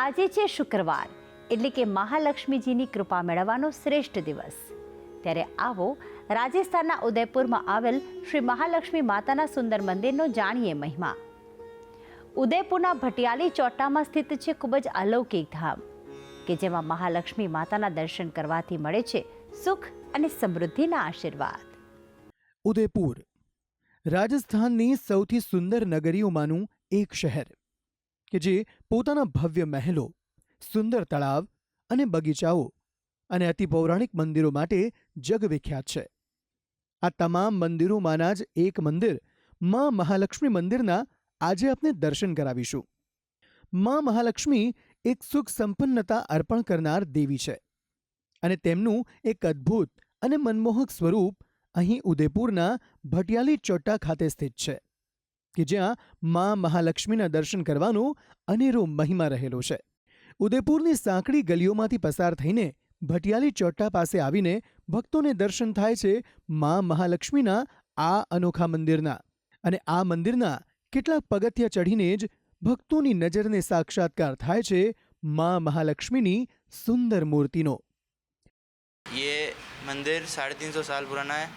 આજે છે શુક્રવાર, એટલે કે મહાલક્ષ્મીજીની કૃપા મેળવવાનો શ્રેષ્ઠ દિવસ. ત્યારે આવો રાજસ્થાનના ઉદયપુરમાં આવેલ શ્રી મહાલક્ષ્મી માતાના સુંદર મંદિરનો જાણીએ મહિમા. ઉદયપુરના ભટિયાલી ચોટામાં સ્થિત છે ખૂબ જ અલૌકિક ધામ કે જેમાં મહાલક્ષ્મી માતાના દર્શન કરવાથી મળે છે સુખ અને સમૃદ્ધિના આશીર્વાદ. ઉદયપુર રાજસ્થાનની સૌથી સુંદર નગરીઓમાંનું એક શહેર કે જે પોતાના ભવ્ય મહેલો, સુંદર તળાવ અને બગીચાઓ અને અતિ પૌરાણિક મંદિરો માટે જગવિખ્યાત છે. આ તમામ મંદિરોમાંના જ એક મંદિર માં મહાલક્ષ્મી મંદિરના આજે આપણે દર્શન કરાવીશું. માં મહાલક્ષ્મી એક સુખ સંપન્નતા અર્પણ કરનાર દેવી છે અને તેમનું એક અદ્ભુત અને મનમોહક સ્વરૂપ અહીં ઉદયપુરના ભટિયાલી ચોટા ખાતે સ્થિત છે કે જ્યાં માં મહાલક્ષ્મીના દર્શન કરવાનો અનેરો મહિમા રહેલો છે. ઉદયપુરની સાંકડી ગલીઓમાંથી પસાર થઈને ભટિયાલી ચોટા પાસે આવીને ભક્તોને દર્શન થાય છે માં મહાલક્ષ્મીના આ અનોખા મંદિરના. અને આ મંદિરના કેટલાક પગથિયા ચઢીને જ ભક્તોની નજરને સાક્ષાત્કાર થાય છે માં મહાલક્ષ્મીની સુંદર મૂર્તિનો. ये मंदिर 350 साल पुराना है.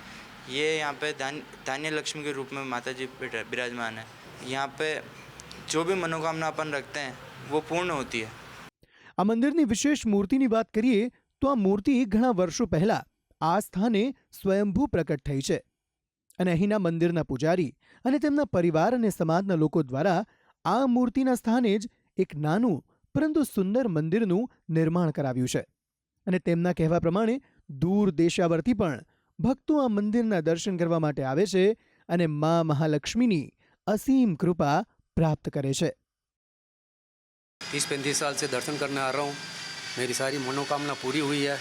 ये यहाँ पे धान्य लक्ष्मी के रूप में माता जी विराजमान है. यहाँ पे जो भी मनोकामना अपन रखते हैं वो पूर्ण होती है. આ મંદિરની વિશેષ મૂર્તિની વાત કરીએ તો આ મૂર્તિ ઘણા વર્ષો પહેલા આ સ્થાને સ્વયંભૂ પ્રકટ થઈ છે અને અહીંના મંદિરના પૂજારી અને તેમના પરિવાર અને સમાજના લોકો દ્વારા આ મૂર્તિના સ્થાને જ એક નાનું પરંતુ સુંદર મંદિરનું નિર્માણ કરાવ્યું છે. અને તેમના કહેવા પ્રમાણે દૂર દેશાવરથી પણ ભક્તો આ મંદિરના દર્શન કરવા માટે આવે છે અને માં મહાલક્ષ્મીની અસીમ કૃપા પ્રાપ્ત કરે છે. 30-35 साल से दर्शन करने आ रहा हूँ. मेरी सारी मनोकामना पूरी हुई है.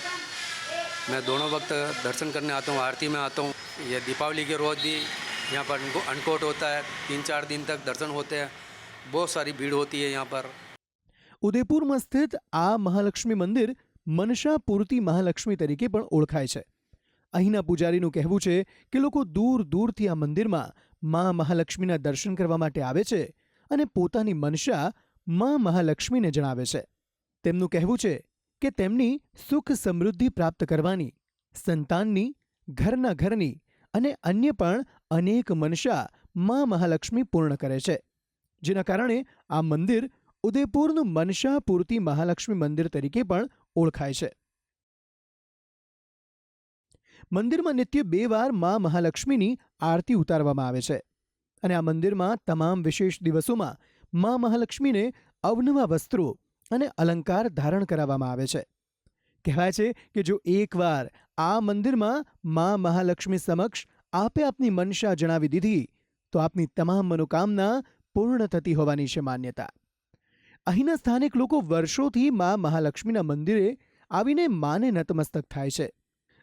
मैं दोनों वक्त दर्शन करने आता हूँ, आरती में आता हूँ. ये दीपावली के रोज़ भी यहाँ पर अन्नकूट होता है. 3-4 दिन तक दर्शन होते हैं. बहुत सारी भीड़ होती है यहाँ पर. ઉદયપુરમાં સ્થિત આ મહાલક્ષ્મી મંદિર મનસા પૂર્તિ મહાલક્ષ્મી તરીકે પણ ઓળખાય છે. અહીંના પૂજારીનું કહેવું છે કે લોકો દૂર દૂરથી આ મંદિરમાં માં મહાલક્ષ્મીના દર્શન કરવા માટે આવે છે અને પોતાની મનસા માં મહાલક્ષ્મીને જણાવે છે. તેમનું કહેવું છે કે તેમની સુખ સમૃદ્ધિ પ્રાપ્ત કરવાની, સંતાનની, ઘરની અને અન્ય પણ અનેક મનસા માં મહાલક્ષ્મી પૂર્ણ કરે છે, જેના કારણે આ મંદિર ઉદયપુરનું મનસા પૂર્તિ મહાલક્ષ્મી મંદિર તરીકે પણ ઓળખાય છે. મંદિરમાં નિત્ય 2 વાર માં મહાલક્ષ્મીની આરતી ઉતારવામાં આવે છે અને આ મંદિરમાં તમામ વિશેષ દિવસોમાં માં મહાલક્ષ્મીને અવનવા વસ્ત્રો અને અલંકાર ધારણ કરાવવામાં આવે છે. કહેવાય છે કે જો એકવાર આ મંદિરમાં માં મહાલક્ષ્મી સમક્ષ આપે આપની મનસા જણાવી દીધી તો આપની તમામ મનોકામના પૂર્ણ થતી હોવાની છે માન્યતા. અહીંના સ્થાનિક લોકો વર્ષોથી માં મહાલક્ષ્મીના મંદિરે આવીને માને નતમસ્તક થાય છે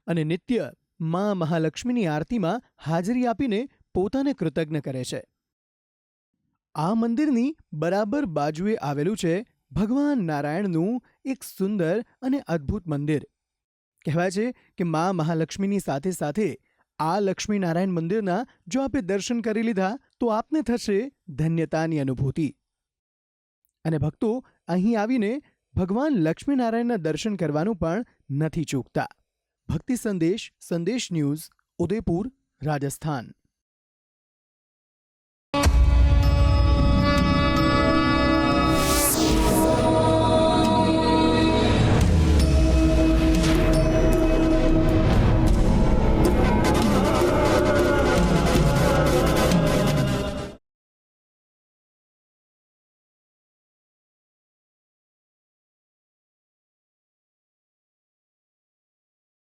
અને નિત્ય માં મહાલક્ષ્મીની આરતીમાં હાજરી આપીને પોતાને કૃતજ્ઞ કરે છે. આ મંદિરની બરાબર બાજુએ આવેલું છે ભગવાન નારાયણનું એક સુંદર અને અદ્ભુત મંદિર. કહેવાય છે કે માં મહાલક્ષ્મીની સાથે સાથે આ લક્ષ્મીનારાયણ મંદિરના જો આપે દર્શન કરી લીધા તો આપને થશે ધન્યતાની અનુભૂતિ. અને ભક્તો અહીં આવીને ભગવાન લક્ષ્મીનારાયણના દર્શન કરવાનું પણ નથી ચૂકતા. ભક્તિ સંદેશ ન્યૂઝ, ઉદયપુર, રાજસ્થાન.